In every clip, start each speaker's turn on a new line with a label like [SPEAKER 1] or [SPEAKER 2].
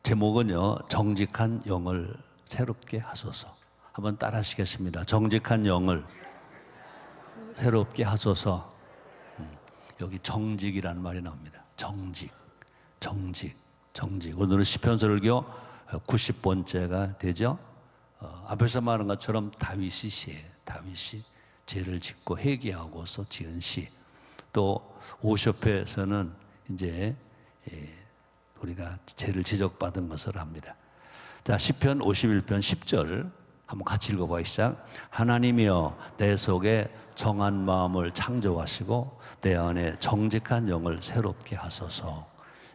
[SPEAKER 1] 제목은요, 정직한 영을 새롭게 하소서. 한번 따라 하시겠습니다. 정직한 영을 새롭게 하소서. 여기 정직이라는 말이 나옵니다. 정직. 오늘은 시편설교 90번째가 되죠. 앞에서 말한 것처럼 다윗이 죄를 짓고 회개하고서 지은 시. 또 오쇼페에서는 이제 우리가 죄를 지적받은 것을 합니다. 자, 시편 51편 10절 한번 같이 읽어봐요. 시작. 하나님이여 내 속에 정한 마음을 창조하시고 내 안에 정직한 영을 새롭게 하소서.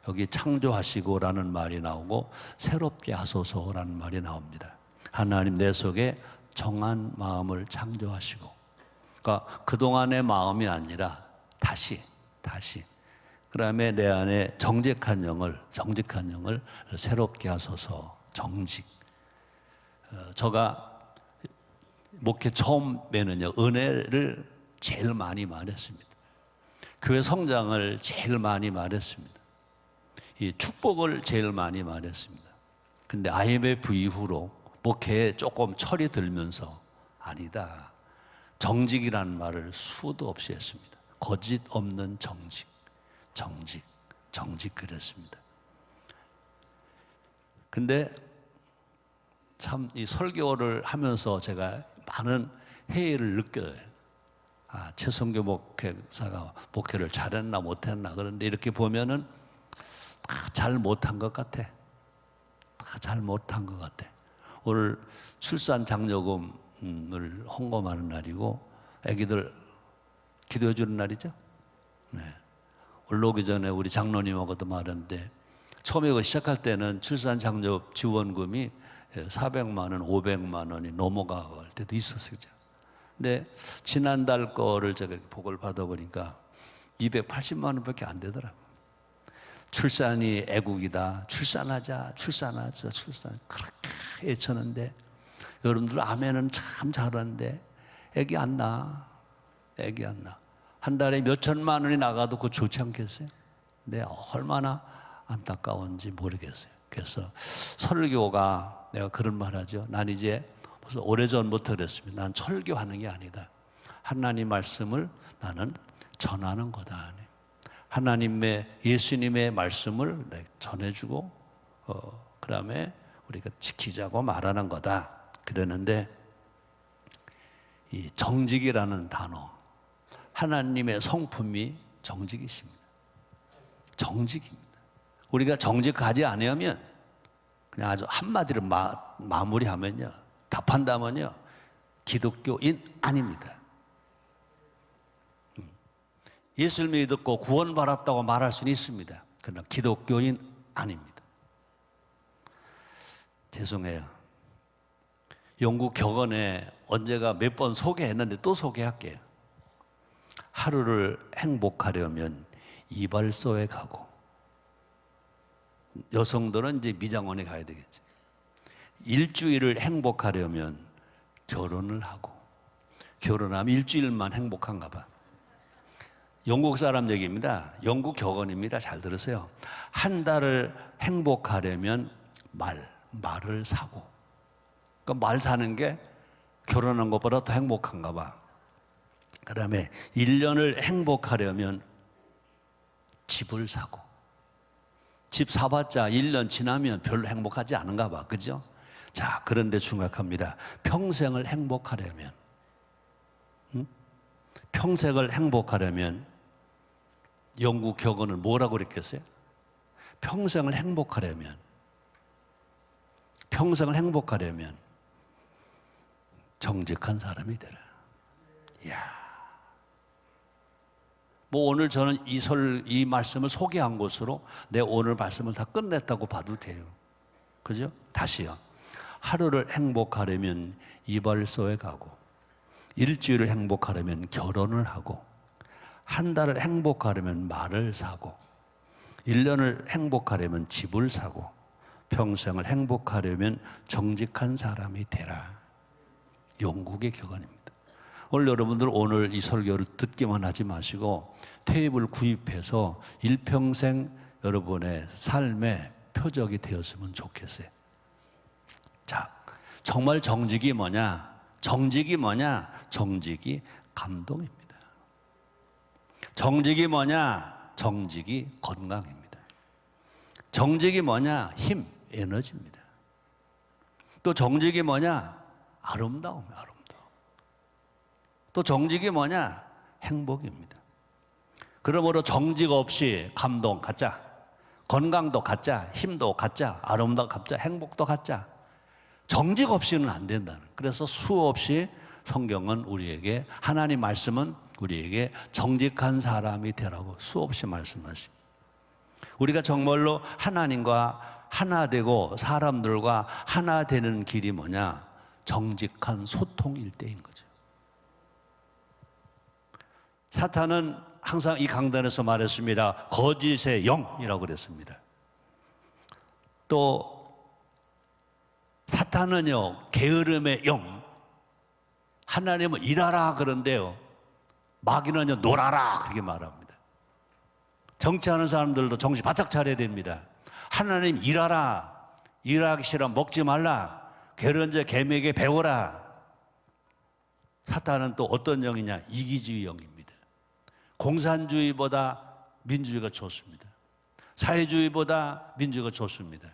[SPEAKER 1] 여기 창조하시고라는 말이 나오고 새롭게 하소서라는 말이 나옵니다. 하나님 내 속에 정한 마음을 창조하시고, 그러니까 그동안의 마음이 아니라 다시 그 다음에 내 안에 정직한 영을 새롭게 하소서. 정직. 제가 목회 처음에는요, 은혜를 제일 많이 말했습니다. 교회 성장을 제일 많이 말했습니다. 이 축복을 제일 많이 말했습니다. 근데 IMF 이후로 목회에 조금 철이 들면서 아니다, 정직이라는 말을 수도 없이 했습니다. 거짓 없는 정직 그랬습니다. 근데 참 이 설교를 하면서 제가 많은 회의를 느껴요. 아, 최성교 목회사가 목회를 잘했나 못했나. 그런데 이렇게 보면은 다 잘 못한 것 같아. 오늘 출산 장려금을 헌금하는 날이고 아기들 기도해 주는 날이죠. 네. 올라오기 전에 우리 장로님하고도 말했는데, 처음에 그 시작할 때는 출산 장려 지원금이 400만 원, 500만 원이 넘어갈 때도 있었어요. 근데 지난달 거를 제가 보고를 받아보니까 280만 원밖에 안 되더라고요. 출산이 애국이다. 출산하자. 그렇게 애쳤는데, 여러분들 아멘은 참 잘하는데 애기 안 나. 한 달에 몇 천만 원이 나가도 그거 좋지 않겠어요? 근데 얼마나 안타까운지 모르겠어요. 그래서 설교가, 내가 그런 말 하죠. 난 이제 벌써 오래전부터 그랬습니다. 난 설교하는 게 아니다. 하나님 말씀을 나는 전하는 거다. 하나님의, 예수님의 말씀을 전해주고 그 다음에 우리가 지키자고 말하는 거다. 그랬는데, 이 정직이라는 단어, 하나님의 성품이 정직이십니다. 우리가 정직하지 않으면, 그냥 아주 한마디로 마무리하면요, 답한다면요, 기독교인 아닙니다. 예수를 믿고 구원받았다고 말할 수는 있습니다. 그러나 기독교인 아닙니다. 죄송해요. 영국 격언에 언제가 몇 번 소개했는데 또 소개할게요. 하루를 행복하려면 이발소에 가고, 여성들은 이제 미장원에 가야 되겠죠. 일주일을 행복하려면 결혼을 하고, 결혼하면 일주일만 행복한가 봐. 영국 사람 얘기입니다. 영국 격언입니다. 잘 들으세요. 한 달을 행복하려면 말을 사고, 그러니까 말 사는 게 결혼한 것보다 더 행복한가 봐. 그 다음에 1년을 행복하려면 집을 사고, 집 사봤자 1년 지나면 별로 행복하지 않은가 봐. 그죠? 자, 그런데 중요합니다. 평생을 행복하려면, 평생을 행복하려면 영국 격언은 뭐라고 그랬겠어요? 평생을 행복하려면 정직한 사람이 되라. 이야. 뭐 오늘 저는 이 말씀을 소개한 것으로 내 오늘 말씀을 다 끝냈다고 봐도 돼요. 그죠? 다시요. 하루를 행복하려면 이발소에 가고, 일주일을 행복하려면 결혼을 하고, 한 달을 행복하려면 말을 사고, 1년을 행복하려면 집을 사고, 평생을 행복하려면 정직한 사람이 되라. 영국의 격언입니다. 오늘 여러분들 오늘 이 설교를 듣기만 하지 마시고 테이블 구입해서 일평생 여러분의 삶에 표적이 되었으면 좋겠어요. 자, 정말 정직이 뭐냐? 정직이 뭐냐? 정직이 감동입니다. 정직이 뭐냐? 정직이 건강입니다. 정직이 뭐냐? 힘, 에너지입니다. 또 정직이 뭐냐? 아름다움, 아름다움. 또 정직이 뭐냐? 행복입니다. 그러므로 정직 없이 감동 가짜, 건강도 가짜, 힘도 가짜, 아름다움 가짜, 행복도 가짜. 정직 없이는 안 된다는. 그래서 수없이 성경은 우리에게, 하나님 말씀은 우리에게 정직한 사람이 되라고 수없이 말씀하십니다. 우리가 정말로 하나님과 하나 되고 사람들과 하나 되는 길이 뭐냐? 정직한 소통일 때인 거죠. 사탄은 항상 이 강단에서 말했습니다. 거짓의 영이라고 그랬습니다. 또 사탄은요, 게으름의 영. 하나님은 일하라 그런데요, 마귀는요, 놀아라 그렇게 말합니다. 정치하는 사람들도 정신 바짝 차려야 됩니다. 하나님 일하라, 일하기 싫으면 먹지 말라, 게으른 자 개미에게 배워라. 사탄은 또 어떤 영이냐? 이기주의 영입니다. 공산주의보다 민주주의가 좋습니다. 사회주의보다 민주주의가 좋습니다.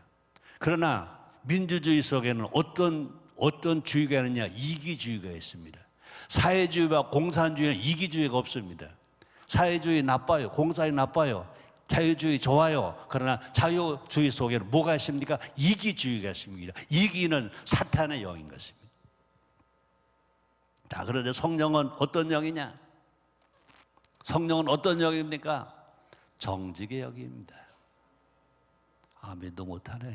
[SPEAKER 1] 그러나 민주주의 속에는 어떤 주의가 있느냐? 이기주의가 있습니다. 사회주의와 공산주의는 이기주의가 없습니다. 사회주의 나빠요. 공산주의 나빠요. 자유주의 좋아요. 그러나 자유주의 속에는 뭐가 있습니까? 이기주의가 있습니다. 이기는 사탄의 영인 것입니다. 자, 그런데 성령은 어떤 영이냐? 성령은 어떤 영입니까? 정직의 영입니다. 아멘도 못하네.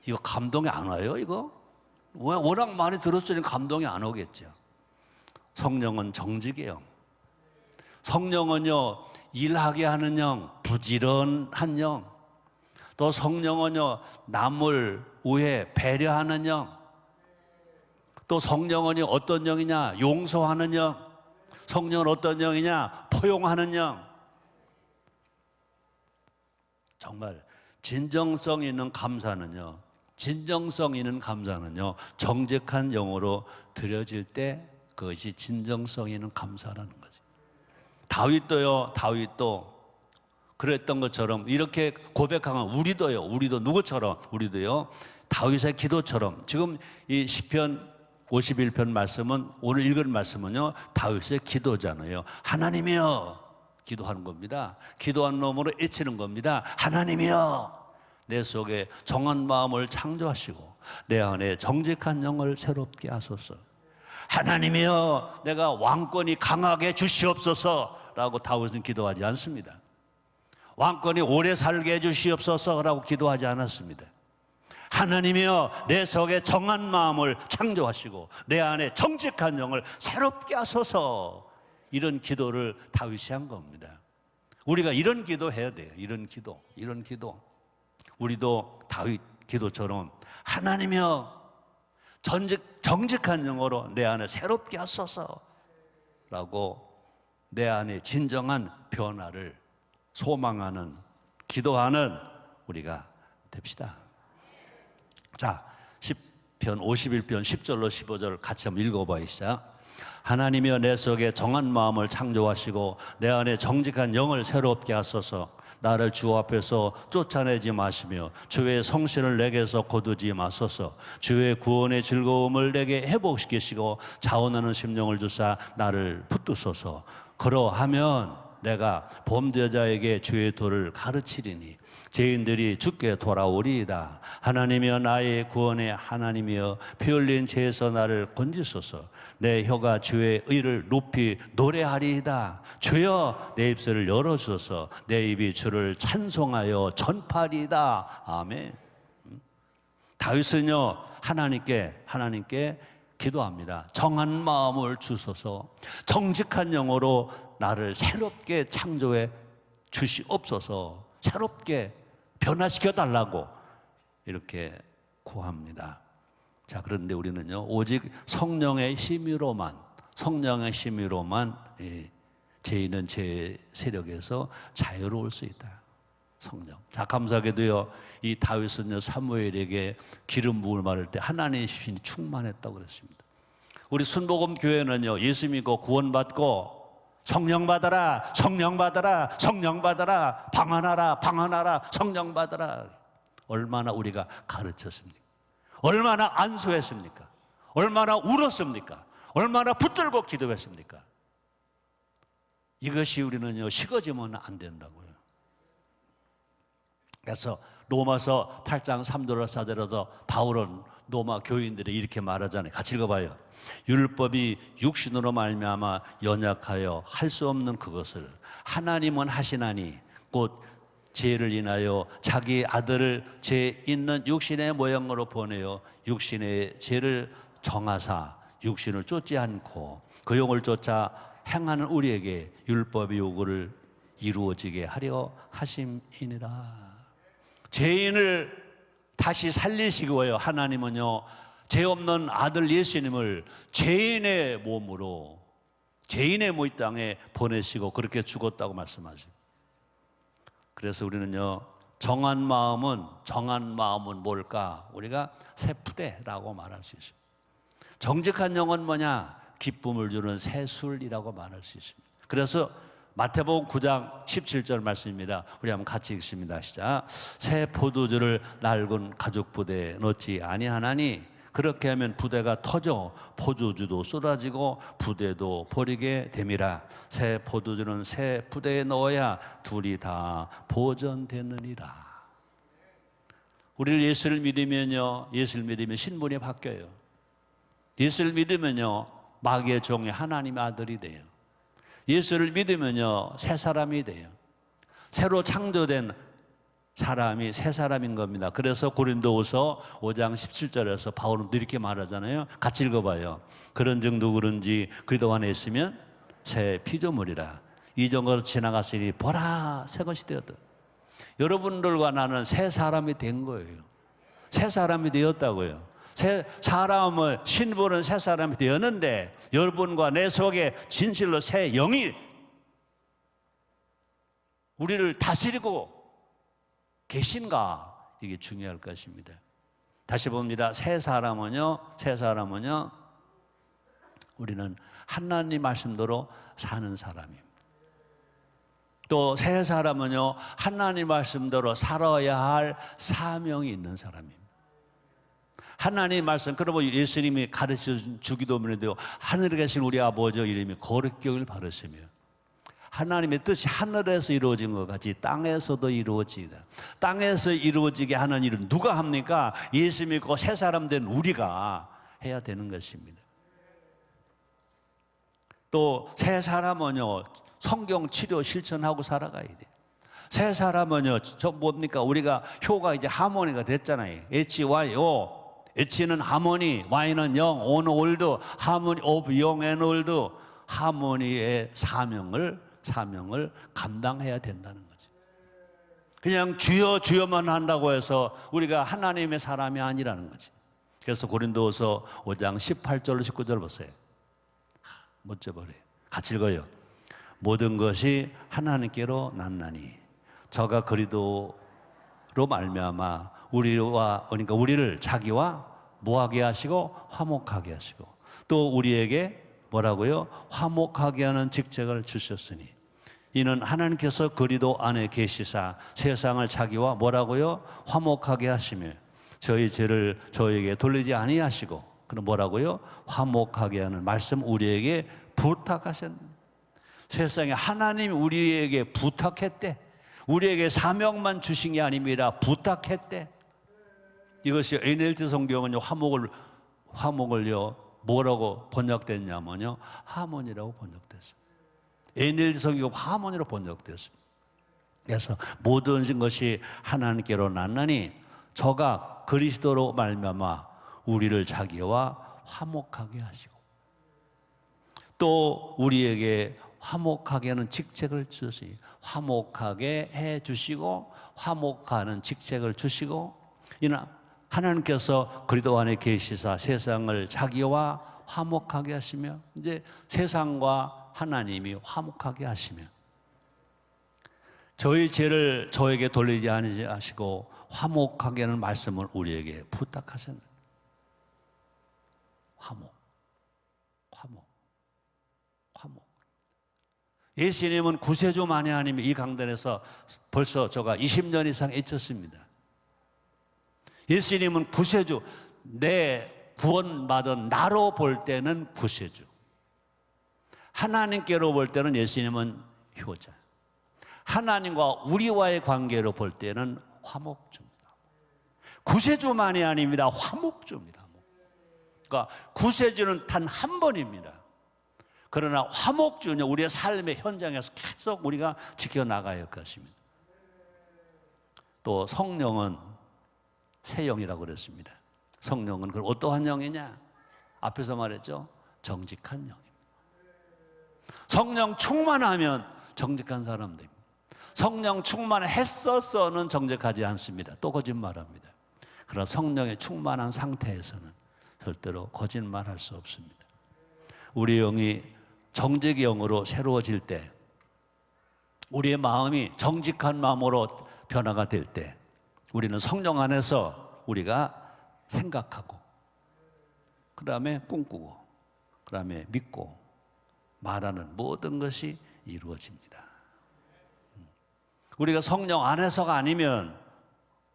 [SPEAKER 1] 이거 감동이 안 와요, 이거? 왜 워낙 많이 들었으니 감동이 안 오겠죠. 성령은 정직의 영. 성령은요, 일하게 하는 영, 부지런한 영. 또 성령은요, 남을 위해 배려하는 영. 또 성령은요, 어떤 영이냐? 용서하는 영. 성령은 어떤 영이냐? 포용하는 영. 정말 진정성 있는 감사는요, 진정성 있는 감사는요, 정직한 영으로 드려질 때 그것이 진정성 있는 감사라는 거죠. 다윗도 그랬던 것처럼 이렇게 고백하면 우리도 누구처럼? 우리도요, 다윗의 기도처럼. 지금 이 시편 51편 말씀은, 오늘 읽은 말씀은요, 다윗의 기도잖아요. 하나님이여, 기도하는 겁니다. 기도한 놈으로 애치는 겁니다. 하나님이여, 내 속에 정한 마음을 창조하시고 내 안에 정직한 영을 새롭게 하소서. 하나님이여, 내가 왕권이 강하게 주시옵소서라고 다윗은 기도하지 않습니다. 왕권이 오래 살게 해주시옵소서라고 기도하지 않았습니다. 하나님이여, 내 속에 정한 마음을 창조하시고 내 안에 정직한 영을 새롭게 하소서. 이런 기도를 다윗이 한 겁니다. 우리가 이런 기도 해야 돼요. 이런 기도. 우리도 다윗 기도처럼 하나님이여, 정직한 영으로 내 안에 새롭게 하소서 라고 내 안에 진정한 변화를 소망하는, 기도하는 우리가 됩시다. 자, 시편 51편 10절로 15절 같이 한번 읽어보시죠. 하나님이여, 내 속에 정한 마음을 창조하시고 내 안에 정직한 영을 새롭게 하소서. 나를 주 앞에서 쫓아내지 마시며 주의 성신을 내게서 거두지 마소서. 주의 구원의 즐거움을 내게 회복시키시고 자원하는 심령을 주사 나를 붙드소서. 그러하면 내가 범죄자에게 주의 도를 가르치리니 죄인들이 주께 돌아오리이다. 하나님이여, 나의 구원의 하나님이여, 피 흘린 죄에서 나를 건지소서. 내 혀가 주의 의를 높이 노래하리이다. 주여, 내 입술을 열어주소서. 내 입이 주를 찬송하여 전파리이다. 아멘. 다윗은요, 하나님께 기도합니다. 정한 마음을 주소서. 정직한 영으로 나를 새롭게 창조해 주시옵소서. 새롭게 변화시켜 달라고 이렇게 구합니다. 자, 그런데 우리는요, 오직 성령의 힘으로만 죄인은 제 세력에서 자유로울 수 있다. 성령. 자, 감사하게도요, 이 다윗은요, 사무엘에게 기름 부음을 말할 때 하나님의 신이 충만했다고 그랬습니다. 우리 순복음 교회는요, 예수 믿고 구원받고 성령 받아라, 성령 받아라, 성령 받아라, 방언하라, 방언하라, 성령 받아라. 얼마나 우리가 가르쳤습니까? 얼마나 안수했습니까? 얼마나 울었습니까? 얼마나 붙들고 기도했습니까? 이것이 우리는요, 식어지면 안 된다고요. 그래서 로마서 8장 3절로 4절에서 바울은 로마 교인들이 이렇게 말하잖아요. 같이 읽어봐요. 율법이 육신으로 말미암아 연약하여 할 수 없는 그것을 하나님은 하시나니 곧 죄를 인하여 자기 아들을 죄 있는 육신의 모형으로 보내어 육신의 죄를 정하사 육신을 쫓지 않고 그 영을 쫓아 행하는 우리에게 율법의 요구를 이루어지게 하려 하심이니라. 죄인을 다시 살리시고요, 하나님은요, 죄 없는 아들 예수님을 죄인의 몸으로 죄인의 이 땅에 보내시고 그렇게 죽었다고 말씀하시고, 그래서 우리는요, 정한 마음은 뭘까? 우리가 새푸대라고 말할 수 있습니다. 정직한 영은 뭐냐? 기쁨을 주는 새술이라고 말할 수 있습니다. 그래서 마태복음 9장 17절 말씀입니다. 우리 한번 같이 읽습니다. 시작. 새 포도주를 낡은 가죽 부대에 넣지 아니하나니 그렇게 하면 부대가 터져 포도주도 쏟아지고 부대도 버리게 됨이라. 새 포도주는 새 부대에 넣어야 둘이 다 보존되느니라. 우리를 예수를 믿으면요, 예수를 믿으면 신분이 바뀌어요. 예수를 믿으면요, 마귀의 종이 하나님의 아들이 돼요. 예수를 믿으면요, 새 사람이 돼요. 새로 창조된 사람이 새 사람인 겁니다. 그래서 고린도후서 5장 17절에서 바울은 이렇게 말하잖아요. 같이 읽어봐요. 그런즉 누구든지 그리스도 안에 있으면 새 피조물이라. 이전으로 지나갔으니 보라 새 것이 되었다. 여러분들과 나는 새 사람이 된 거예요. 새 사람이 되었다고요. 새 사람을, 신분은 새 사람이 되었는데 여러분과 내 속에 진실로 새 영이 우리를 다스리고 계신가, 이게 중요할 것입니다. 다시 봅니다. 새 사람은요, 우리는 하나님 말씀대로 사는 사람입니다. 또 새 사람은요, 하나님 말씀대로 살아야 할 사명이 있는 사람입니다. 하나님 말씀, 그러면 예수님이 가르쳐 주기도문에도 하늘에 계신 우리 아버지 이름이 거룩히 여길 바르시며 하나님의 뜻이 하늘에서 이루어진 것 같이 땅에서도 이루어지다. 땅에서 이루어지게 하는 일은 누가 합니까? 예수 믿고 새 사람 된 우리가 해야 되는 것입니다. 또 새 사람은요, 성경 치료 실천하고 살아가야 돼요. 새 사람은요, 저 뭡니까? 우리가 효가 이제 하모니가 됐잖아요. HYO. H는 하모니, Y는 영, O는 올드, 하모니 오브 영 앤 올드. 하모니의 사명을 감당해야 된다는 거죠. 그냥 주여 주여만 한다고 해서 우리가 하나님의 사람이 아니라는 거지. 그래서 고린도후서 5장 18절로 19절 보세요. 멋져버려요. 같이 읽어요. 모든 것이 하나님께로 났나니 저가 그리스도로 말미암아 그러니까 우리를 자기와 뭐하게 하시고 화목하게 하시고 또 우리에게 뭐라고요? 화목하게 하는 직책을 주셨으니 이는 하나님께서 그리스도 안에 계시사 세상을 자기와 뭐라고요? 화목하게 하시며 저희 죄를 저에게 돌리지 아니하시고 그럼 뭐라고요? 화목하게 하는 말씀 우리에게 부탁하셨네. 세상에 하나님이 우리에게 부탁했대. 우리에게 사명만 주신 게 아닙니다. 부탁했대. 이것이 NLT 성경은요, 화목을요, 뭐라고 번역됐냐면요, 하모니라고 번역됐어요. NLT 성경 하모니로 번역됐습니다. 그래서 모든 것이 하나님께로 났나니 저가 그리스도로 말미암아 우리를 자기와 화목하게 하시고 또 우리에게 화목하게 하는 직책을 주시니 화목하게 해 주시고 화목하는 직책을 주시고 이는 하나님께서 그리스도 안에 계시사 세상을 자기와 화목하게 하시며 이제 세상과 하나님이 화목하게 하시며 저희 죄를 저에게 돌리지 아니하시고 화목하게 하는 말씀을 우리에게 부탁하셨는데, 화목. 예수님은 구세주만이 아니면 이 강단에서 벌써 제가 20년 이상 있었습니다. 예수님은 구세주, 내 구원받은 나로 볼 때는 구세주, 하나님께로 볼 때는 예수님은 효자, 하나님과 우리와의 관계로 볼 때는 화목주입니다. 구세주만이 아닙니다. 화목주입니다. 그러니까 구세주는 단 한 번입니다. 그러나 화목주는 우리의 삶의 현장에서 계속 우리가 지켜나가야 할 것입니다. 또 성령은 새 영이라고 그랬습니다. 성령은 그럼 어떠한 영이냐? 앞에서 말했죠. 정직한 영입니다. 성령 충만하면 정직한 사람 됩니다. 성령 충만했어서는 정직하지 않습니다. 또 거짓말합니다. 그러나 성령의 충만한 상태에서는 절대로 거짓말할 수 없습니다. 우리 영이 정직의 영으로 새로워질 때, 우리의 마음이 정직한 마음으로 변화가 될 때, 우리는 성령 안에서 우리가 생각하고, 그 다음에 꿈꾸고, 그 다음에 믿고 말하는 모든 것이 이루어집니다. 우리가 성령 안에서가 아니면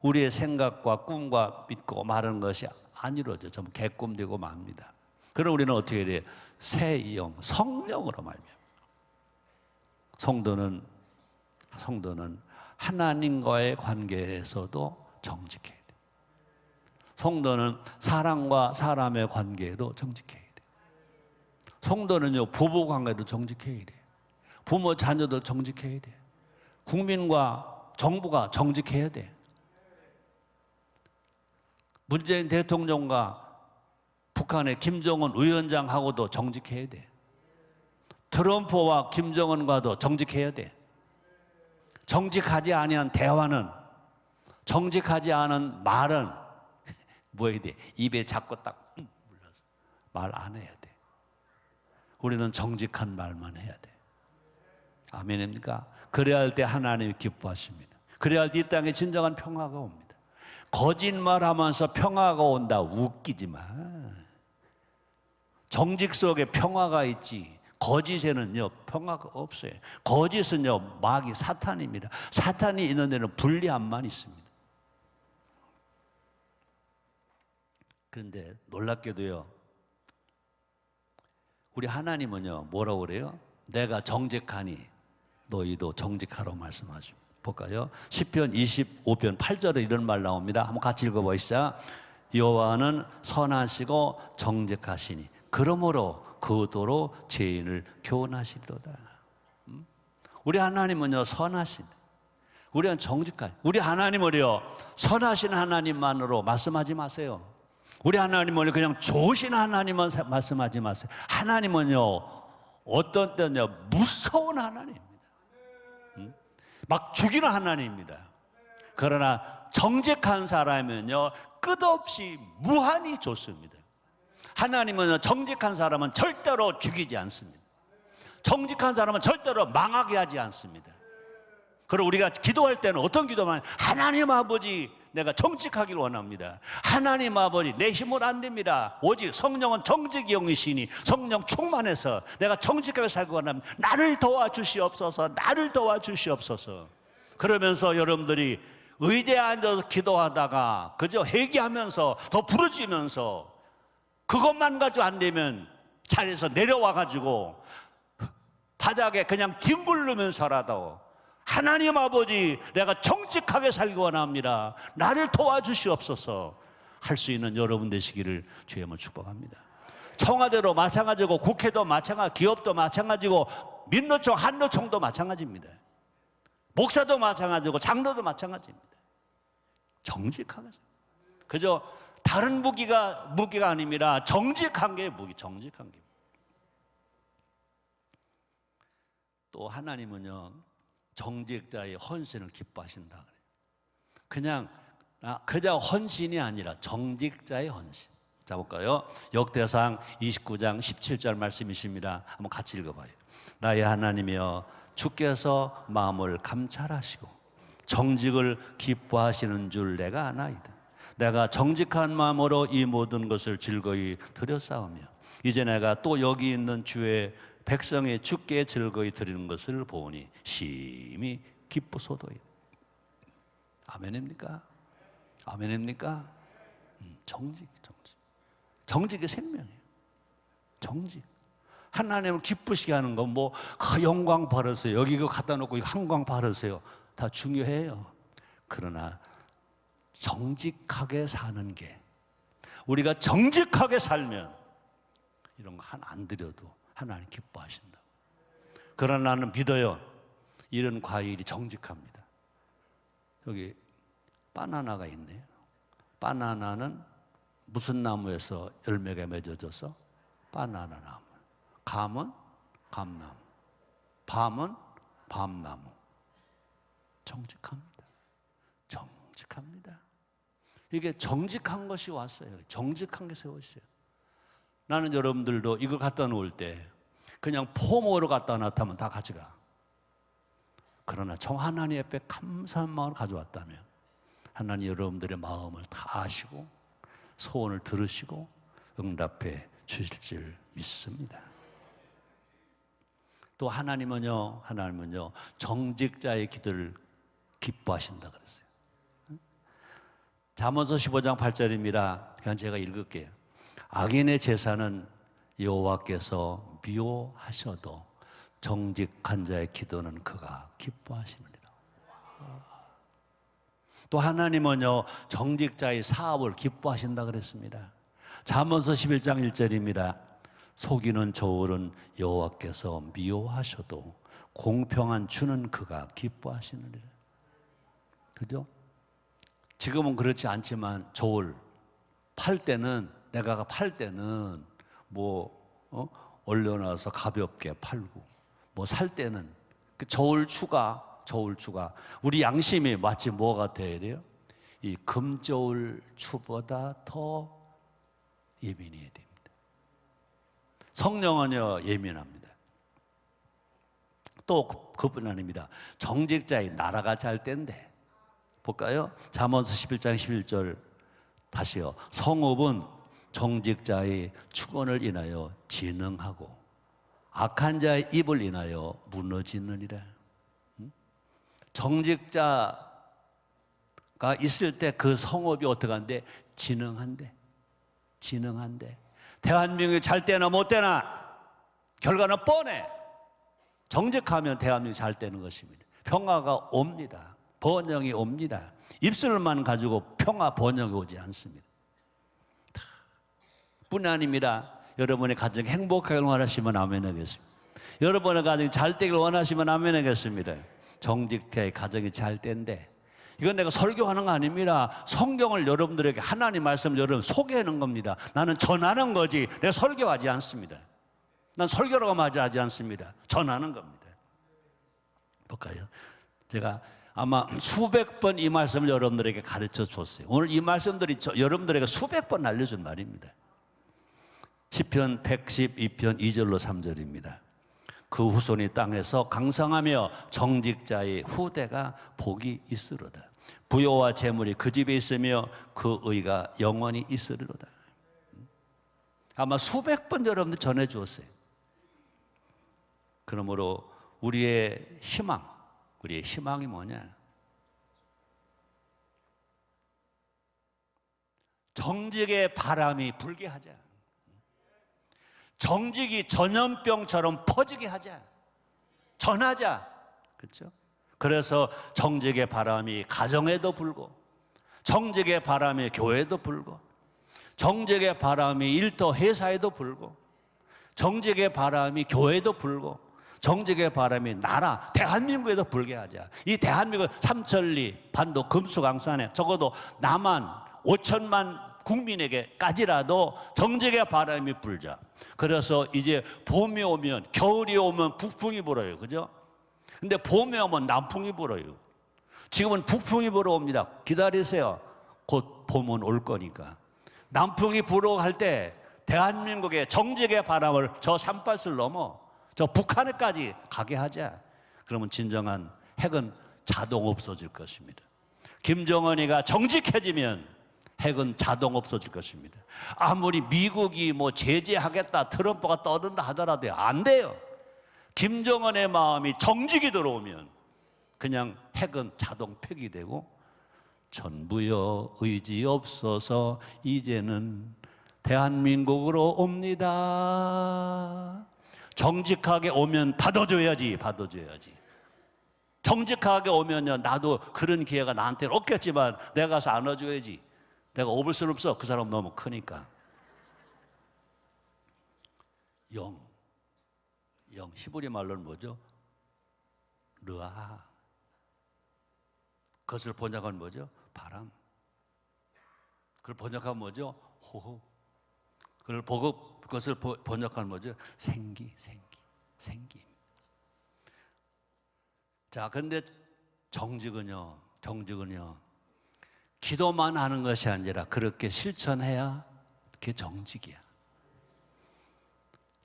[SPEAKER 1] 우리의 생각과 꿈과 믿고 말하는 것이 안 이루어져. 전부 개꿈되고 맙니다. 그럼 우리는 어떻게 돼요? 새 영, 성령으로 말미암아. 성도는 하나님과의 관계에서도 정직해야 돼. 성도는 사람과 사람의 관계에도 정직해야 돼. 성도는요, 부부 관계도 정직해야 돼. 부모 자녀도 정직해야 돼. 국민과 정부가 정직해야 돼. 문재인 대통령과 북한의 김정은 위원장하고도 정직해야 돼. 트럼프와 김정은과도 정직해야 돼. 정직하지 아니한 대화는, 정직하지 않은 말은 뭐 해야 돼? 입에 잡고 딱 물러서 말 안 해야 돼. 우리는 정직한 말만 해야 돼. 아멘입니까? 그래야 할 때 하나님이 기뻐하십니다. 그래야 할 때 이 땅에 진정한 평화가 옵니다. 거짓말하면서 평화가 온다, 웃기지 마. 정직 속에 평화가 있지, 거짓에는요 평화가 없어요. 거짓은요 마귀 사탄입니다. 사탄이 있는 데는 불리함만 있습니다. 그런데 놀랍게도요, 우리 하나님은요 뭐라고 그래요? 내가 정직하니 너희도 정직하라고 말씀하십니다. 볼까요? 시편 25편 8절에 이런 말 나옵니다. 한번 같이 읽어보시죠. 여호와는 선하시고 정직하시니 그러므로 그 도로 죄인을 교훈하시리로다. 우리 하나님은요 선하신, 우리는 정직한, 우리 하나님을요 선하신 하나님만으로 말씀하지 마세요. 우리 하나님은 그냥 좋으신 하나님만 말씀하지 마세요. 하나님은요 어떤 때는요 무서운 하나님입니다. 막 죽이는 하나님입니다. 그러나 정직한 사람은요 끝없이 무한히 좋습니다. 하나님은 정직한 사람은 절대로 죽이지 않습니다. 정직한 사람은 절대로 망하게 하지 않습니다. 그리고 우리가 기도할 때는 어떤 기도만, 하나님 아버지 내가 정직하길 원합니다. 하나님 아버지 내 힘은 안 됩니다. 오직 성령은 정직의 영이시니 성령 충만해서 내가 정직하게 살고 원합니다. 나를 도와주시옵소서, 나를 도와주시옵소서. 그러면서 여러분들이 의자에 앉아서 기도하다가 그저 회개하면서 더 부르짖으면서 그것만 가지고 안 되면 자리에서 내려와 가지고 바닥에 그냥 뒹굴르면서라도 하나님 아버지 내가 정직하게 살기 원합니다. 나를 도와주시옵소서 할 수 있는 여러분 되시기를 주의 이름으로 축복합니다. 청와대도 마찬가지고 국회도 마찬가지, 기업도 마찬가지고 민노총 한노총도 마찬가지입니다. 목사도 마찬가지고 장로도 마찬가지입니다. 정직하게 그저 다른 무기가 아닙니다. 정직한 게 무기, 정직한 게. 또 하나님은요 정직자의 헌신을 기뻐하신다. 그냥 헌신이 아니라 정직자의 헌신. 자 볼까요? 역대상 29장 17절 말씀이십니다. 한번 같이 읽어봐요. 나의 하나님이여 주께서 마음을 감찰하시고 정직을 기뻐하시는 줄 내가 아나이다. 내가 정직한 마음으로 이 모든 것을 즐거이 드렸사오며 이제 내가 또 여기 있는 주의 백성의 주께 즐거이 드리는 것을 보니 심히 기쁘소도이다. 아멘입니까? 아멘입니까? 정직이 생명이에요. 정직. 하나님을 기쁘시게 하는 건 뭐 영광 바르세요. 여기 이거 갖다 놓고 이거 한광 바르세요. 다 중요해요. 그러나 정직하게 사는 게, 우리가 정직하게 살면 이런 거 하나 안 드려도 하나님 기뻐하신다고. 그러나 나는 믿어요. 이런 과일이 정직합니다. 여기 바나나가 있네요. 바나나는 무슨 나무에서 열매가 맺어져서? 바나나 나무. 감은 감나무. 밤은 밤나무. 정직합니다. 정직합니다. 이게 정직한 것이 왔어요. 정직한 게 세웠어요. 나는 여러분들도 이걸 갖다 놓을 때 그냥 폼으로 갖다 놨다면 다 가져가. 그러나 하나님 앞에 감사한 마음을 가져왔다면 하나님 여러분들의 마음을 다 아시고 소원을 들으시고 응답해 주실 줄 믿습니다. 또 하나님은요 정직자의 기도를 기뻐하신다 그랬어요. 잠언서 15장 8절입니다. 그냥 제가 읽을게요. 악인의 제사는 여호와께서 미워하셔도 정직한 자의 기도는 그가 기뻐하시느니라. 또 하나님은요 정직자의 사업을 기뻐하신다 그랬습니다. 잠언서 11장 1절입니다. 속이는 저울은 여호와께서 미워하셔도 공평한 주는 그가 기뻐하시느니라. 그죠? 지금은 그렇지 않지만 저울 내가 팔 때는 올려놔서 가볍게 팔고 살 때는 그 저울추가 우리 양심이 마치 뭐가 돼야 돼요? 이 금저울 추보다 더 예민해야 됩니다. 성령은요 예민합니다. 또 그뿐 아닙니다. 정직자의 나라가 잘 된대. 볼까요? 잠언서 11장 11절 다시요. 성읍은 정직자의 축원을 인하여 진흥하고 악한 자의 입을 인하여 무너지느니라. 정직자가 있을 때 그 성읍이 어떻게 한대? 진흥한대. 대한민국이 잘 되나 못 되나 결과는 뻔해. 정직하면 대한민국이 잘 되는 것입니다. 평화가 옵니다. 번영이 옵니다. 입술만 가지고 평화 번영이 오지 않습니다. 뿐 아닙니다. 여러분의 가정이 행복하길 원하시면 아멘 하겠습니다. 여러분의 가정이 잘 되길 원하시면 아멘 하겠습니다. 정직해 가정이 잘 된대. 이건 내가 설교하는 거 아닙니다. 성경을 여러분들에게 하나님 말씀 여러분 소개하는 겁니다. 나는 전하는 거지 내가 설교하지 않습니다. 난 설교라고 하지 않습니다. 전하는 겁니다. 볼까요? 제가 아마 수백 번 이 말씀을 여러분들에게 가르쳐 줬어요. 오늘 이 말씀들이 여러분들에게 수백 번 알려준 말입니다. 시편 112편 2절로 3절입니다. 그 후손이 땅에서 강성하며 정직자의 후대가 복이 있으로다. 부요와 재물이 그 집에 있으며 그 의가 영원히 있으리로다. 아마 수백 번 여러분들 전해 주었어요. 그러므로 우리의 희망이 뭐냐? 정직의 바람이 불게 하자. 정직이 전염병처럼 퍼지게 하자. 전하자. 그렇죠? 그래서 정직의 바람이 가정에도 불고, 정직의 바람이 교회에도 불고, 정직의 바람이 일터 회사에도 불고, 정직의 바람이 교회에도 불고, 정직의 바람이 나라 대한민국에도 불게 하자. 이 대한민국 삼천리 반도 금수강산에 적어도 남한 5천만 국민에게까지라도 정직의 바람이 불자. 그래서 이제 봄이 오면, 겨울이 오면 북풍이 불어요. 그죠? 근데 봄이 오면 남풍이 불어요. 지금은 북풍이 불어옵니다. 기다리세요. 곧 봄은 올 거니까. 남풍이 불어갈 때 대한민국의 정직의 바람을 저 산밭을 넘어 저 북한에까지 가게 하자. 그러면 진정한 핵은 자동 없어질 것입니다. 김정은이가 정직해지면 핵은 자동 없어질 것입니다. 아무리 미국이 뭐 제재하겠다, 트럼프가 떠든다 하더라도 안 돼요. 김정은의 마음이 정직이 들어오면 그냥 핵은 자동 폐기되고, 전부여 의지 없어서 이제는 대한민국으로 옵니다. 정직하게 오면 받아줘야지. 정직하게 오면요, 나도 그런 기회가 나한테 없겠지만 내가 가서 안아줘야지. 내가 업을 수는 없어. 그 사람 너무 크니까. 영 히브리 말로는 뭐죠? 르아. 그것을 번역하면 뭐죠? 바람. 그걸 번역하면 뭐죠? 호흡. 그것을 번역하면 뭐죠? 생기. 자, 그런데 정직은요, 기도만 하는 것이 아니라 그렇게 실천해야 그게 정직이야.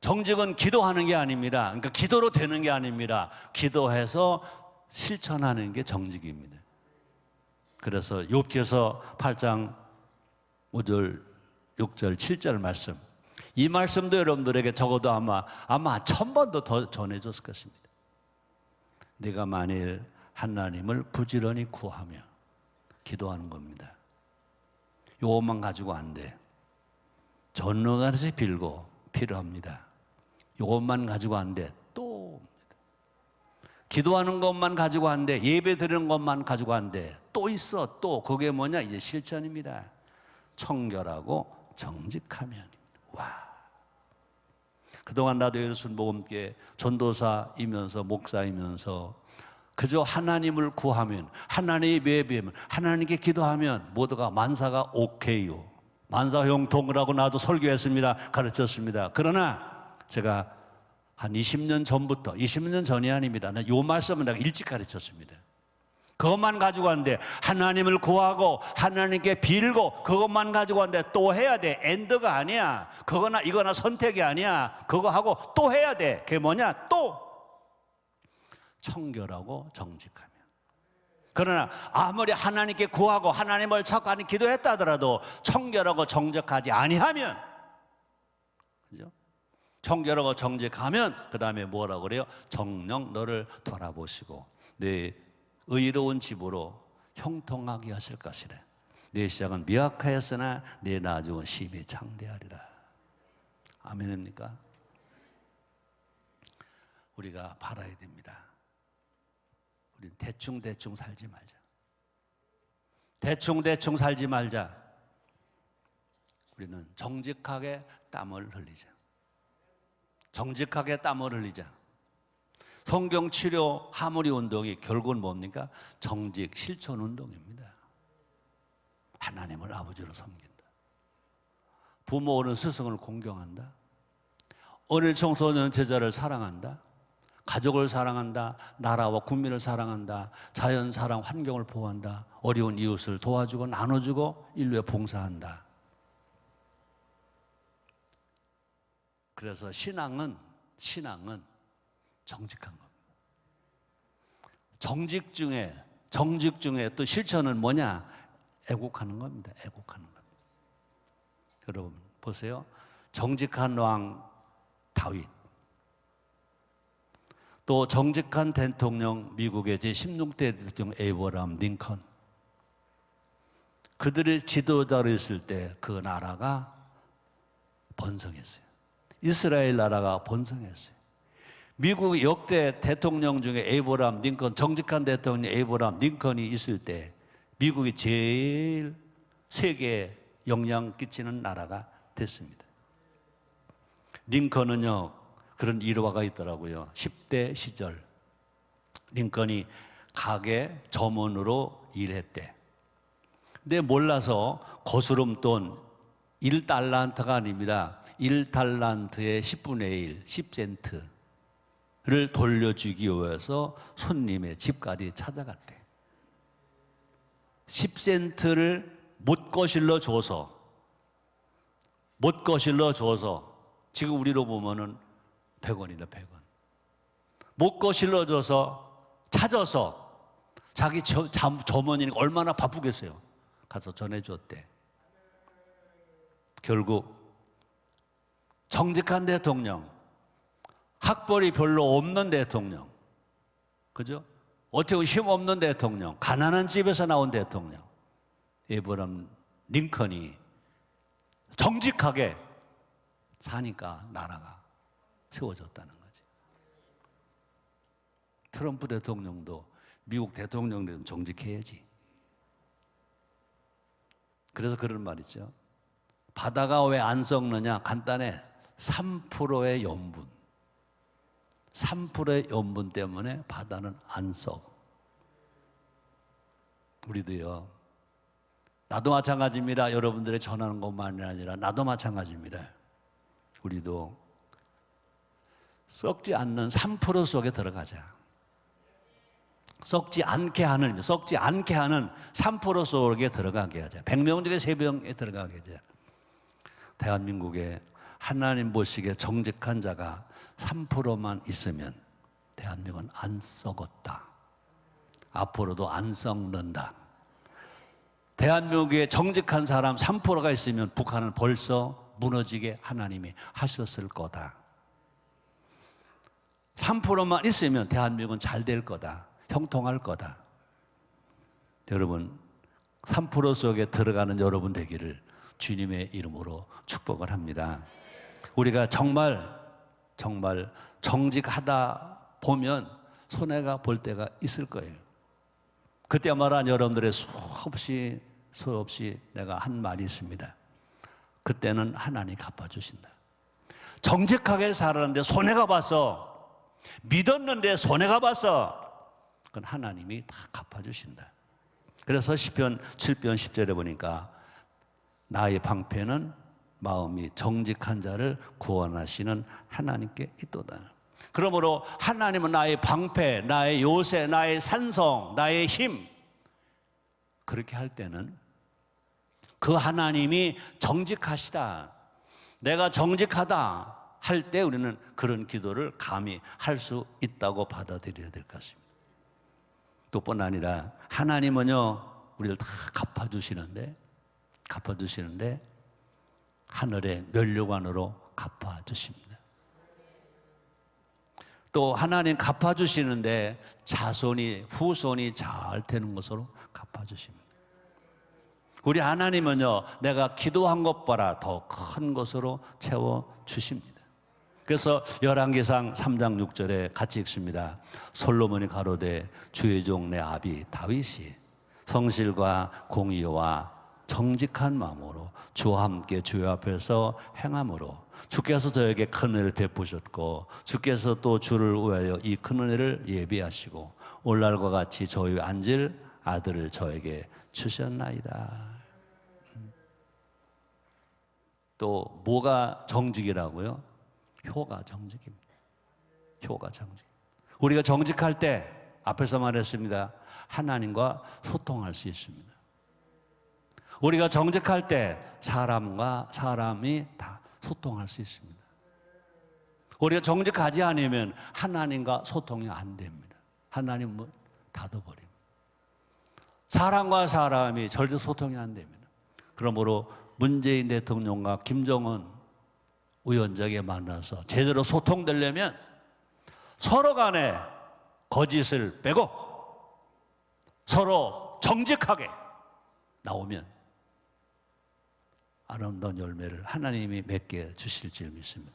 [SPEAKER 1] 정직은 기도하는 게 아닙니다. 그러니까 기도로 되는 게 아닙니다. 기도해서 실천하는 게 정직입니다. 그래서 욥기서 8장 5절, 6절, 7절 말씀, 이 말씀도 여러분들에게 적어도 아마 1000번도 더 전해줬을 것입니다. 네가 만일 하나님을 부지런히 구하며 기도하는 겁니다. 요것만 가지고 안 돼. 전능하듯이 빌고 필요합니다. 요것만 가지고 안 돼. 또 기도하는 것만 가지고 안 돼. 예배 드리는 것만 가지고 안 돼. 또 있어. 또 그게 뭐냐? 이제 실천입니다. 청결하고 정직하면. 와. 그동안 나도 예수복음교회 전도사이면서 목사이면서 그저 하나님을 구하면, 하나님의 예배하면, 하나님께 기도하면 모두가 만사가 오케이요. 만사 형통이라고 나도 설교했습니다. 가르쳤습니다. 그러나 제가 한 20년 전부터, 20년 전이 아닙니다. 이 말씀은 내가 일찍 가르쳤습니다. 그것만 가지고 왔는데 하나님을 구하고 하나님께 빌고 그것만 가지고 왔는데 또 해야 돼. 엔드가 아니야. 그거나 이거나 선택이 아니야. 그거 하고 또 해야 돼. 그게 뭐냐? 또 청결하고 정직하며. 그러나 아무리 하나님께 구하고 하나님을 찾고 하는 기도했다 하더라도 청결하고 정직하지 아니하면, 그죠? 청결하고 정직하면 그 다음에 뭐라고 그래요? 정녕 너를 돌아보시고 내 의로운 집으로 형통하게 하실 것이라. 내 시작은 미약하였으나 내 나중은 심히 창대하리라. 아멘입니까? 우리가 바라야 됩니다. 우리는 대충 살지 말자. 대충 살지 말자. 우리는 정직하게 땀을 흘리자. 정직하게 땀을 흘리자. 성경치료 하모니 운동이 결국은 뭡니까? 정직 실천 운동입니다. 하나님을 아버지로 섬긴다. 부모는 스승을 공경한다. 어린 청소년 제자를 사랑한다. 가족을 사랑한다. 나라와 국민을 사랑한다. 자연 사랑, 환경을 보호한다. 어려운 이웃을 도와주고 나눠주고 인류에 봉사한다. 그래서 신앙은 정직한 겁니다. 정직 중에 또 실천은 뭐냐? 애국하는 겁니다. 애국하는 겁니다. 여러분 보세요. 정직한 왕 다윗, 또 정직한 대통령, 미국의 제16대 대통령 에이브러함 링컨, 그들의 지도자로 있을 때 그 나라가 번성했어요. 이스라엘 나라가 번성했어요. 미국 역대 대통령 중에 에이브러함 링컨, 정직한 대통령 에이브러함 링컨이 있을 때 미국이 제일 세계에 영향 끼치는 나라가 됐습니다. 링컨은요, 그런 일화가 있더라고요. 10대 시절 링컨이 가게 점원으로 일했대. 근데 몰라서 거스름돈 1달란트가 아닙니다. 1달란트의 10분의 1, 10센트를 돌려주기 위해서 손님의 집까지 찾아갔대. 10센트를 못 거실러 줘서 지금 우리로 보면은 100원이다, 100원. 못 거실러 줘서 찾아서 자기 점원이니까 얼마나 바쁘겠어요. 가서 전해줬대. 결국 정직한 대통령, 학벌이 별로 없는 대통령, 그죠? 어떻게 보면 힘없는 대통령, 가난한 집에서 나온 대통령, 에브람 링컨이 정직하게 사니까 나라가 세워졌다는 거지. 트럼프 대통령도 미국 대통령도 정직해야지. 그래서 그런 말 있죠. 바다가 왜 안 썩느냐? 간단해. 3%의 염분. 3%의 염분 때문에 바다는 안 썩어. 우리도요. 나도 마찬가지입니다. 여러분들의 전하는 것만이 아니라 나도 마찬가지입니다. 우리도 썩지 않는 3% 속에 들어가자. 썩지 않게 하는 3% 속에 들어가게 하자. 100명 중에 3명에 들어가게 하자. 대한민국에 하나님 보시기에 정직한 자가 3%만 있으면 대한민국은 안 썩었다. 앞으로도 안 썩는다. 대한민국에 정직한 사람 3%가 있으면 북한은 벌써 무너지게 하나님이 하셨을 거다. 3%만 있으면 대한민국은 잘 될 거다. 형통할 거다. 여러분, 3% 속에 들어가는 여러분 되기를 주님의 이름으로 축복을 합니다. 우리가 정말 정직하다 보면 손해가 볼 때가 있을 거예요. 그때마다 여러분들의 수없이 내가 한 말이 있습니다. 그때는 하나님이 갚아주신다. 정직하게 살았는데 손해가 봐서, 믿었는데 손해가 봐서, 그건 하나님이 다 갚아주신다. 그래서 시편 7편 10절에 보니까 나의 방패는 마음이 정직한 자를 구원하시는 하나님께 있도다. 그러므로 하나님은 나의 방패, 나의 요새, 나의 산성, 나의 힘. 그렇게 할 때는 그 하나님이 정직하시다, 내가 정직하다 할 때 우리는 그런 기도를 감히 할 수 있다고 받아들여야 될 것 같습니다. 또 뿐 아니라 하나님은요, 우리를 다 갚아주시는데 하늘의 면류관으로 갚아주십니다. 또 하나님 갚아주시는데 후손이 잘 되는 것으로 갚아주십니다. 우리 하나님은요, 내가 기도한 것보다 더 큰 것으로 채워주십니다. 그래서 열왕기상 3장 6절에 같이 읽습니다. 솔로몬이 가로되 주의 종 내 아비 다윗이 성실과 공의와 정직한 마음으로 주와 함께 주의 앞에서 행함으로 주께서 저에게 큰 은혜를 베푸셨고 주께서 또 주를 위하여 이 큰 은혜를 예비하시고 오늘날과 같이 저희 위에 앉을 아들을 저에게 주셨나이다. 또 뭐가 정직이라고요? 효가 정직입니다. 효가 정직. 우리가 정직할 때 앞에서 말했습니다. 하나님과 소통할 수 있습니다. 우리가 정직할 때 사람과 사람이 다 소통할 수 있습니다. 우리가 정직하지 않으면 하나님과 소통이 안 됩니다. 하나님은 닫아버립니다. 사람과 사람이 절대 소통이 안 됩니다. 그러므로 문재인 대통령과 김정은 위원장에 만나서 제대로 소통되려면 서로 간에 거짓을 빼고 서로 정직하게 나오면 아름다운 열매를 하나님이 맺게 주실 줄 믿습니다.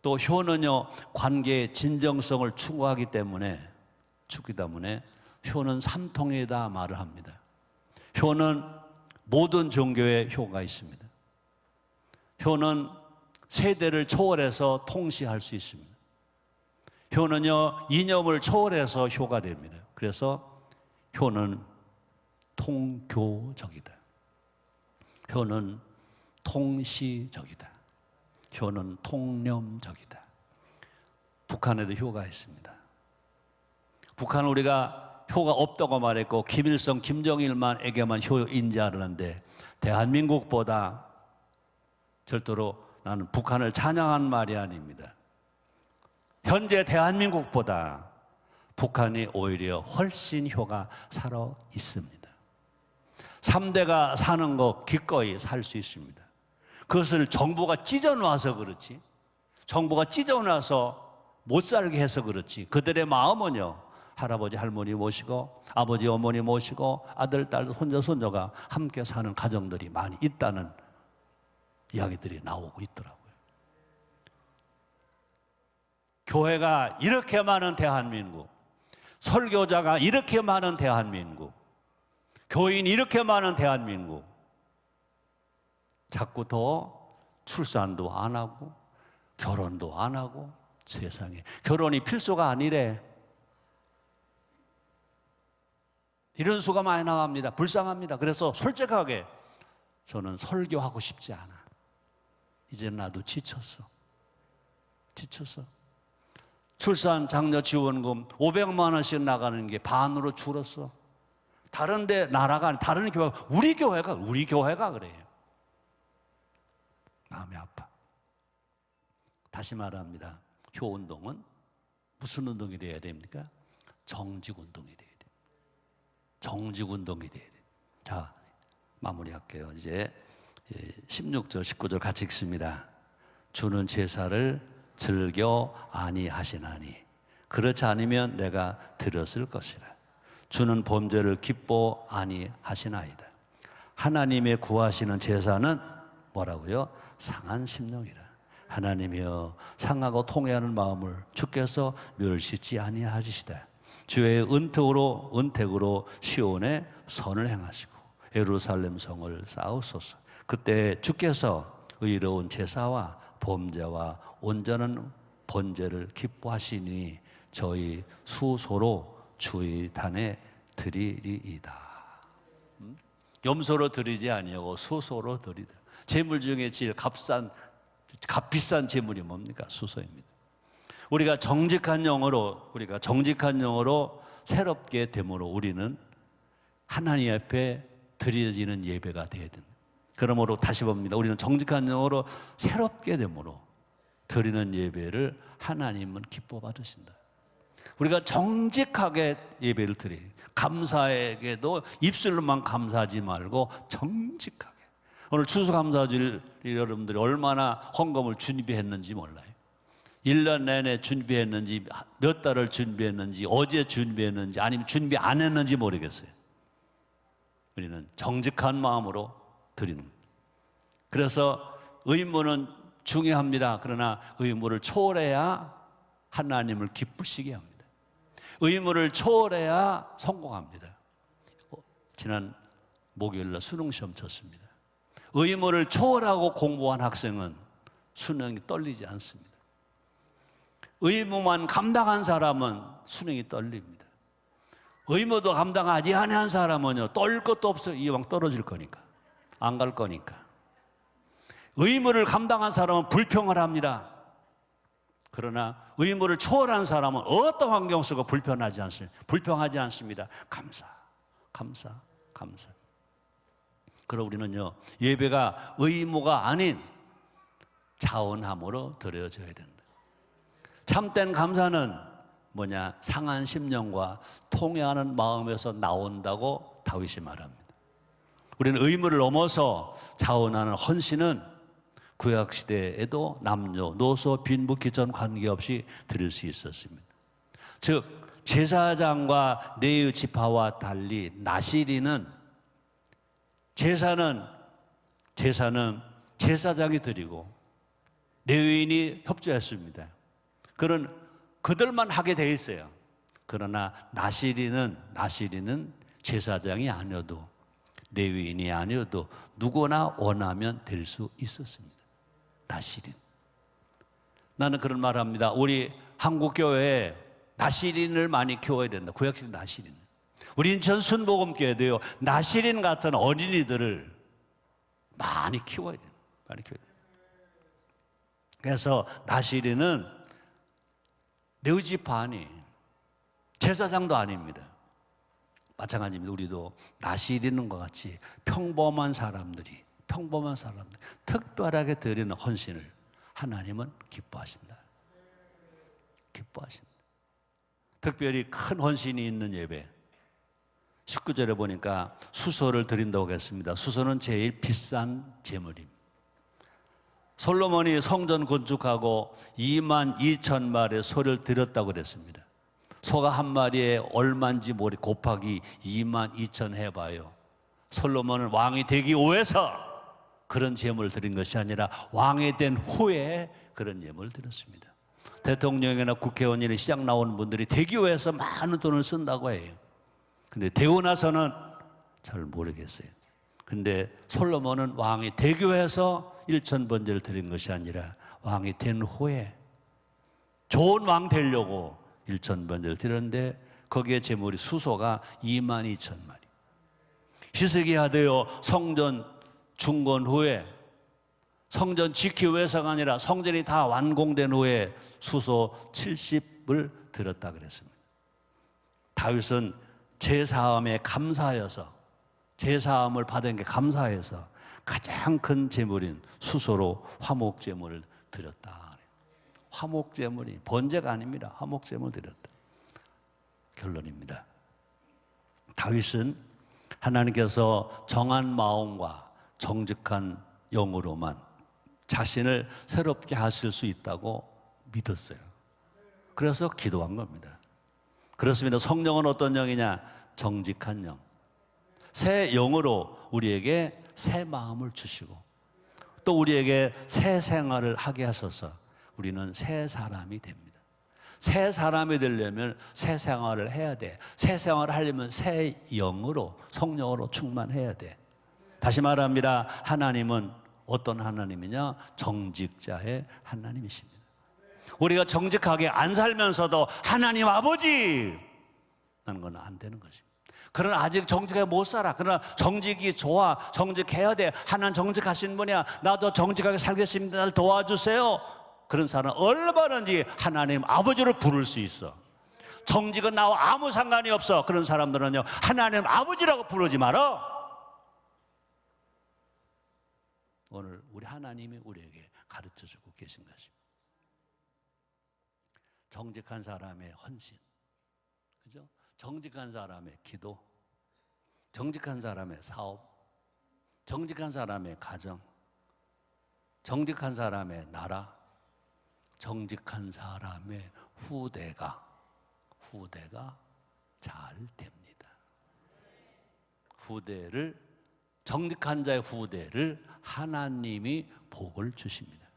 [SPEAKER 1] 또 효는요, 관계의 진정성을 추구하기 때문에 효는 삼통이다 말을 합니다. 효는 모든 종교에 효가 있습니다. 효는 세대를 초월해서 통시할 수 있습니다. 효는요, 이념을 초월해서 효가 됩니다. 그래서 효는 통교적이다. 효는 통시적이다. 효는 통념적이다. 북한에도 효가 있습니다. 북한은 우리가 효가 없다고 말했고 김일성, 김정일만에게만 효인지 알았는데 대한민국보다 절대로 나는 북한을 찬양한 말이 아닙니다. 현재 대한민국보다 북한이 오히려 훨씬 효가 살아 있습니다. 3대가 사는 거 기꺼이 살 수 있습니다. 그것을 정부가 찢어놔서 그렇지, 정부가 찢어놔서 못 살게 해서 그렇지, 그들의 마음은요, 할아버지 할머니 모시고 아버지 어머니 모시고 아들 딸 손자 손녀가 함께 사는 가정들이 많이 있다는 이야기들이 나오고 있더라고요. 교회가 이렇게 많은 대한민국, 설교자가 이렇게 많은 대한민국, 교인이 이렇게 많은 대한민국, 자꾸 더 출산도 안 하고 결혼도 안 하고, 세상에 결혼이 필수가 아니래. 이런 수가 많이 나갑니다. 불쌍합니다. 그래서 솔직하게 저는 설교하고 싶지 않아. 이제 나도 지쳤어. 출산 장려 지원금 500만 원씩 나가는 게 반으로 줄었어. 다른 데 나라가, 다른 교회가, 우리 교회가 그래요. 마음이 아파. 다시 말합니다. 효운동은 무슨 운동이 돼야 됩니까? 정직운동이 돼야 돼요. 정직운동이 돼야 돼요. 자, 마무리할게요. 이제 16절, 19절 같이 읽습니다. 주는 제사를 즐겨 아니하시나니 그렇지 않으면 내가 드렸을 것이라. 주는 범죄를 기뻐 아니하시나이다. 하나님의 구하시는 제사는 뭐라고요? 상한 심령이라. 하나님이여 상하고 통회하는 마음을 주께서 멸시치 아니하시다. 주의 은택으로 시온에 선을 행하시고 예루살렘 성을 쌓으소서. 그때 주께서 의로운 제사와 범죄와 온전한 번제를 기뻐하시니 저희 수소로 주의 단에 드리리이다. 염소로 드리지 아니하고 수소로 드리다. 제물 중에 제일 값비싼 제물이 뭡니까? 수소입니다. 우리가 정직한 영으로 새롭게 됨으로 우리는 하나님 앞에 드려지는 예배가 되어야 된다. 그러므로 다시 봅니다. 우리는 정직한 영으로 새롭게 됨으로 드리는 예배를 하나님은 기뻐 받으신다. 우리가 정직하게 예배를 드려요. 감사에게도 입술로만 감사하지 말고 정직하게. 오늘 추수감사절 여러분들이 얼마나 헌금을 준비했는지 몰라요. 1년 내내 준비했는지, 몇 달을 준비했는지, 어제 준비했는지, 아니면 준비 안 했는지 모르겠어요. 우리는 정직한 마음으로 드리는 거예요. 그래서 의무는 중요합니다. 그러나 의무를 초월해야 하나님을 기쁘시게 합니다. 의무를 초월해야 성공합니다. 지난 목요일날 수능시험 쳤습니다. 의무를 초월하고 공부한 학생은 수능이 떨리지 않습니다. 의무만 감당한 사람은 수능이 떨립니다. 의무도 감당하지 않은 사람은요, 떨 것도 없어요. 이왕 떨어질 거니까, 안 갈 거니까. 의무를 감당한 사람은 불평을 합니다. 그러나 의무를 초월한 사람은 어떤 환경 속에 불평하지 않습니다. 감사. 그럼 우리는요, 예배가 의무가 아닌 자원함으로 드려져야 된다. 참된 감사는 뭐냐? 상한 심령과 통회하는 마음에서 나온다고 다윗이 말합니다. 우리는 의무를 넘어서 자원하는 헌신은 구약시대에도 남녀, 노소, 빈부, 기천 관계없이 드릴 수 있었습니다. 즉 제사장과 레위 지파와 달리 나시리는 제사는 제사장이 드리고 레위인이 협조했습니다. 그들만 하게 돼 있어요. 그러나 나시리는 제사장이 아니어도 레위인이 아니어도 누구나 원하면 될 수 있었습니다. 나시린. 나는 그런 말을 합니다. 우리 한국교회에 나시린을 많이 키워야 된다. 구약시대 나시린. 우리 인천 순복음교회도요, 나시린 같은 어린이들을 많이 키워야 된다. 그래서 나시린은 레위지파 아니, 제사장도 아닙니다. 마찬가지입니다. 우리도 나시리는 것 같이 평범한 사람들이 특별하게 드리는 헌신을 하나님은 기뻐하신다. 특별히 큰 헌신이 있는 예배. 19절에 보니까 수소를 드린다고 했습니다. 수소는 제일 비싼 제물입니다. 솔로몬이 성전 건축하고 2만 2천 마리의 소를 드렸다고 그랬습니다. 소가 한 마리에 얼마인지 모르 곱하기 2만 2천 해봐요. 솔로몬은 왕이 되기 위해서 그런 제물을 드린 것이 아니라 왕이 된 후에 그런 예물을 드렸습니다. 대통령이나 국회의원이나 시장 나오는 분들이 되기 위해서 많은 돈을 쓴다고 해요. 근데 되고 나서는 잘 모르겠어요. 근데 솔로몬은 왕이 되기 위해서 1,000번제를 드린 것이 아니라 왕이 된 후에 좋은 왕 되려고 1,000번제를 드렸는데 거기에 제물이 수소가 2만 2천 마리. 히스기야 되어 성전 중건 후에 성전 지키기 위해서가 아니라 성전이 다 완공된 후에 수소 70을 드렸다 그랬습니다. 다윗은 제사함에 감사하여서 제사함을 받은 게 감사해서 가장 큰 제물인 수소로 화목제물을 드렸다. 화목제물이 번제가 아닙니다. 화목제물을 드렸다. 결론입니다. 다윗은 하나님께서 정한 마음과 정직한 영으로만 자신을 새롭게 하실 수 있다고 믿었어요. 그래서 기도한 겁니다. 그렇습니다. 성령은 어떤 영이냐? 정직한 영. 새 영으로 우리에게 새 마음을 주시고 또 우리에게 새 생활을 하게 하셔서 우리는 새 사람이 됩니다. 새 사람이 되려면 새 생활을 해야 돼. 새 생활을 하려면 새 영으로 성령으로 충만해야 돼. 다시 말합니다. 하나님은 어떤 하나님이냐? 정직자의 하나님이십니다. 우리가 정직하게 안 살면서도 하나님 아버지 라는 건 안 되는 것입니다. 그러나 아직 정직하게 못 살아. 그러나 정직이 좋아. 정직해야 돼. 하나님 정직하신 분이야. 나도 정직하게 살겠습니다. 나를 도와주세요. 그런 사람은 얼마든지 하나님 아버지로 부를 수 있어. 정직은 나와 아무 상관이 없어. 그런 사람들은요, 하나님 아버지라고 부르지 마라. 오늘 우리 하나님이 우리에게 가르쳐주고 계신 것입니다. 정직한 사람의 헌신, 그죠? 정직한 사람의 기도, 정직한 사람의 사업, 정직한 사람의 가정, 정직한 사람의 나라, 정직한 사람의 후대가 잘 됩니다. 후대를, 정직한 자의 후대를 하나님이 복을 주십니다.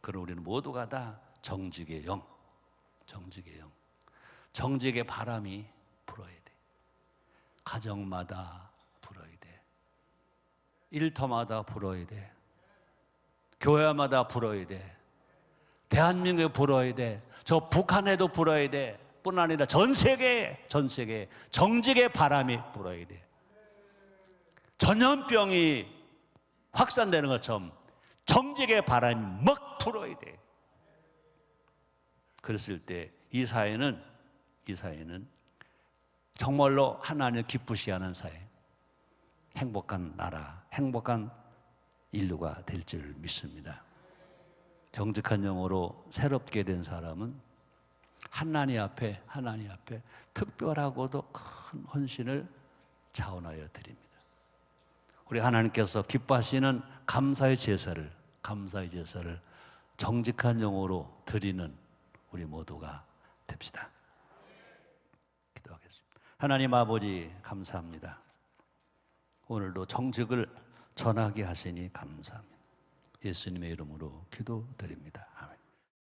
[SPEAKER 1] 그럼 우리는 모두가 다 정직의 영, 정직의 바람이 불어야 돼. 가정마다 불어야 돼. 일터마다 불어야 돼. 교회마다 불어야 돼. 대한민국에 불어야 돼. 저 북한에도 불어야 돼. 뿐 아니라 전 세계에 정직의 바람이 불어야 돼. 전염병이 확산되는 것처럼 정직의 바람이 막 불어야 돼. 그랬을 때 이 사회는 정말로 하나님을 기쁘시 하는 사회, 행복한 나라, 행복한 인류가 될 줄 믿습니다. 정직한 영으로 새롭게 된 사람은 하나님 앞에 특별하고도 큰 헌신을 자원하여 드립니다. 우리 하나님께서 기뻐하시는 감사의 제사를 정직한 영으로 드리는 우리 모두가 됩시다. 기도하겠습니다. 하나님 아버지 감사합니다. 오늘도 정직을 전하게 하시니 감사합니다. 예수님의 이름으로 기도드립니다.